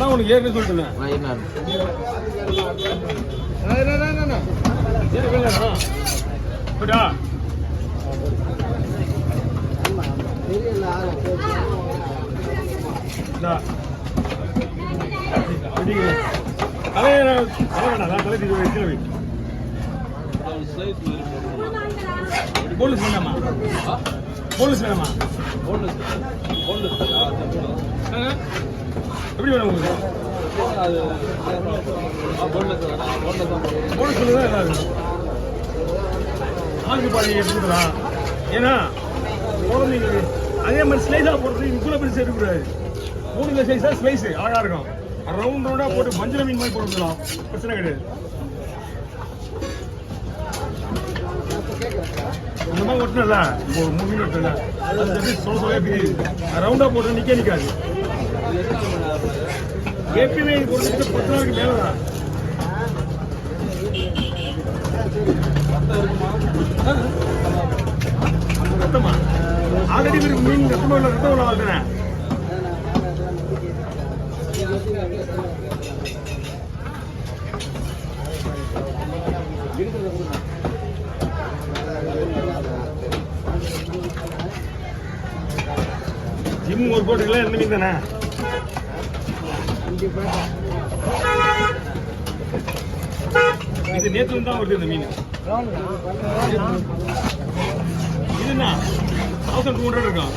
அதான் உனக்கு ஏற்கனவே சொல்லிட்டேன். போடா போலீஸ் வேணாமா? போலீஸ் வேணாமா? எப்படி வேணும் உங்களுக்கு? போலீஸ் சொல்லுதான் எல்லாரும் ஆளுக்கு பாதி எடுத்துக்கலாம். ஏன்னா குழந்தைங்க அதே மாதிரி ஸ்லைஸாக போடுறது இவ்வளோ பெரிய இருக்கக்கூடாது. 3 கிலோ சைஸாக ஸ்லைஸ் அழகாக இருக்கும். ரவுண்ட் ரவுண்டாக போட்டு மஞ்சள் மீன் மாதிரி போட்டுக்கலாம், பிரச்சனை கிடையாது. இந்த மாதிரி ஒட்டணும்ல, இப்போ 3 மீன் ஒட்டல அது எப்படி சொல்ல எப்படி ரவுண்டாக போட்டு நிற்காது. எப்பயுமே போட்டு 10 நாளைக்கு மேலே தான். ரத்தமா ஆல்ரெடி மீன் ரத்தமா இல்லை, ரத்தம் உள்ள வாழ்த்துனேன். ஜிம் ஒரு போட்டுக்கல எந்த மீன் தானே? இது நேற்று தான் வருது இந்த மீன். இதுன்னா 1200 இருக்கும்.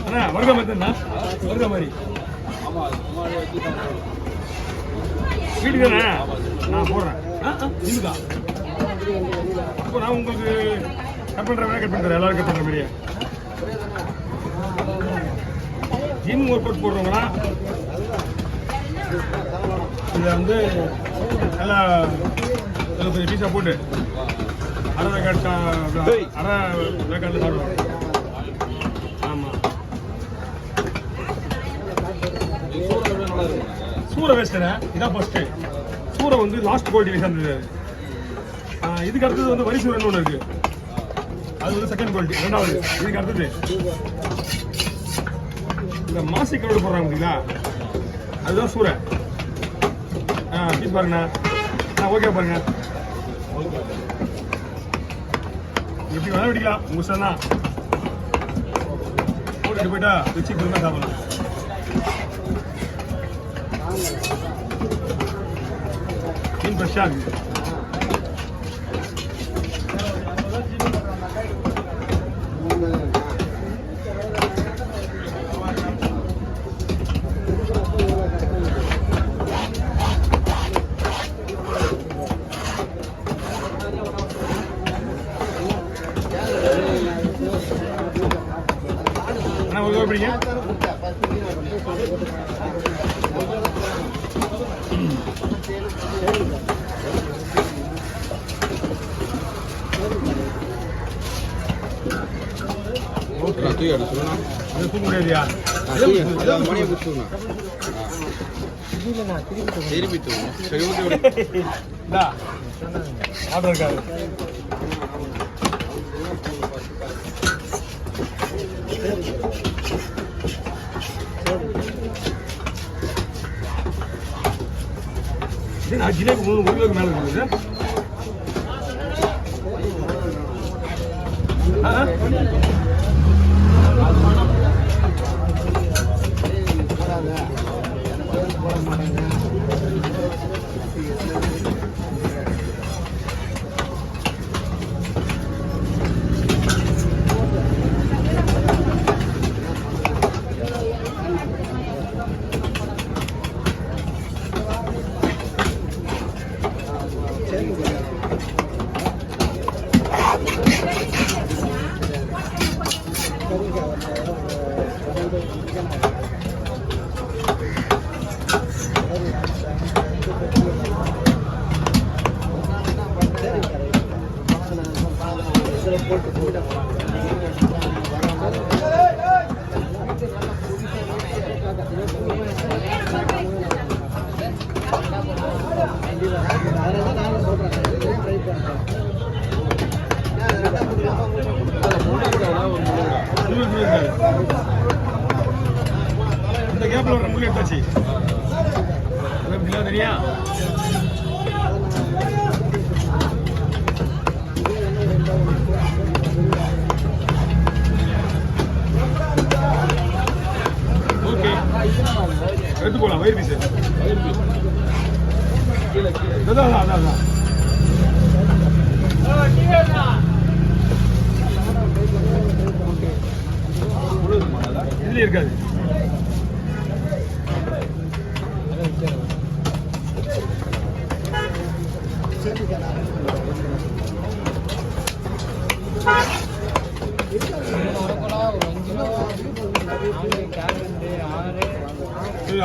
அண்ணா வருக மாதிரி வருக மாதிரி வீட்டுக்கு தானே நான் போடுறேன். இதுக்கா அப்போ நான் உங்களுக்கு கட் பண்ணுறேன், கட் பண்ணுறேன், எல்லாரும் கட் பண்ணுற மாதிரியே. ஜிம் ஒர்க் அவுட் போடுறவங்களா இதை வந்து நல்லா கொஞ்சம் பீஸாக போட்டு அரை வேக்காடு சாப்பிடுவாங்க. ஆமாம், சூரை வேஸ்ட்டுங்க. இதான் ஃபர்ஸ்ட்டு சூரை வந்து லாஸ்ட் குவாலிட்டி வைஸ் இருந்தது. இதுக்கு அடுத்தது வந்து வரி சூரன்னு ஒன்று இருக்குது, அது வந்து செகண்ட் குவாலிட்டி, ரெண்டாவது. இதுக்கு அடுத்தது இந்த மாசி கரோடு போடுறாங்க பார்த்தீங்களா, அதுதான் சூரை. பீஸ் பாருங்கண்ணா. ஓகே பாருங்க, எப்படி வேணா வெடிக்கலாம், உங்க சார் தான் போட்டுட்டு போயிட்டா வச்சு பொறுமையாக சாப்பிடலாம். மீன் ஃப்ரெஷ்ஷாக இருக்குது. ஜிலேபி 1 கிலோக்கு மேலே இருக்குது. முள்ளு எடுத்தாச்சு. எப்படிலாம் தெரியா? ஓகே, எடுத்து போலாம். வயிறு பீஸ் அதான் அதான் அதான் இதுல இருக்காது.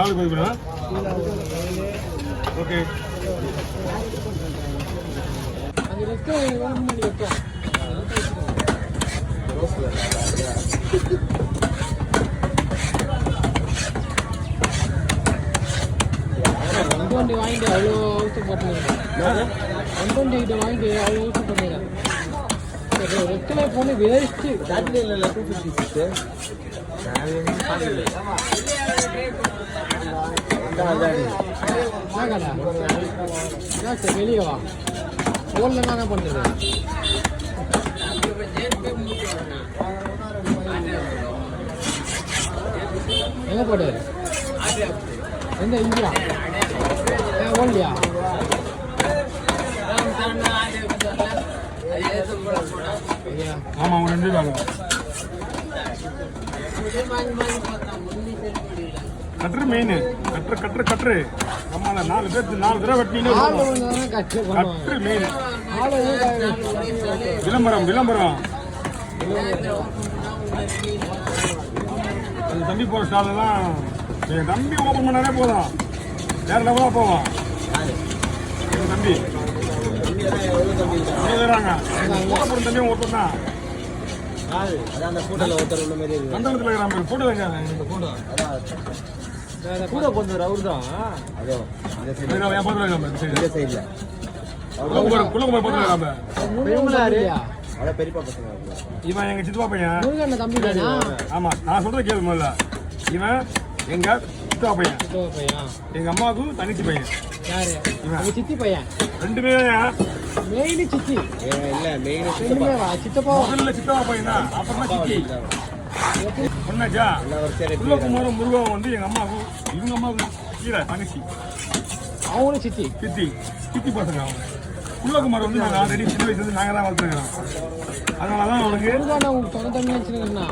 ஆளுக்கு போய்க்கணும். ஓகே, வாங்கிட்டு அவ்வளோ ஊற்று போட்டுங்க. 120 வாங்கிட்டு அவ்வளோ ஊற்று போட்டுங்க. ரெக்கலை போன வேஸ்ட்டு. இல்லை 256 வெளியே வா. ஃபோனில் தானே பண்ணுறது. எங்கே போடு? எந்த இந்தியா ஓடலையா? ஆமாம், ஒரு 2 வாங்க. கட்டுரு மெயின். கட்டுரு நம்மள 4 பேர் 4 தடவை வெட்டினீங்க. கட்டுரு மெயின். விளம்பரம் அது தம்பி போகிற ஸ்டாலெல்லாம் என் தம்பி ஓப்பன் பண்ணாலே போதும், வேற லெவலாக போவோம். எங்கள் தம்பி வேறாங்க போகிற தம்பியும் ஒருத்தர் தான். மண்டலத்தில் இருக்கிற போட்டோ வைங்க. கூட கொஞ்சம் ரவுர் தான். இவன் எங்க சித்தப்பா பையன். ஆமா, நான் சொல்றது கேள்வி முதல்ல. இவன் எங்க சித்தப்பா பையன். எங்க அம்மாவுக்கும் தனிச்சி பையன். சித்தி பையன் 2 பேரும் மெயின் சித்தி. சித்தப்பா முதல்ல சித்தப்பா பையன் தான், அப்புறமா சித்தி. பொண்ணாச்சா குலகுமாரம் முருகன் வந்து எங்க அம்மாவுக்கும் இவங்க அம்மாவுக்கும் கீழே தங்கச்சி. அவங்களும் சித்தி பசங்க. அவங்க குலகுமார் வந்து நாங்கள் ஆல்ரெடி சின்ன வயசுல இருந்து நாங்கள் தான் வளர்த்துருக்கிறோம். அதனால தான் அவனுக்கு சொந்த தண்ணி வச்சுருக்கேன்னா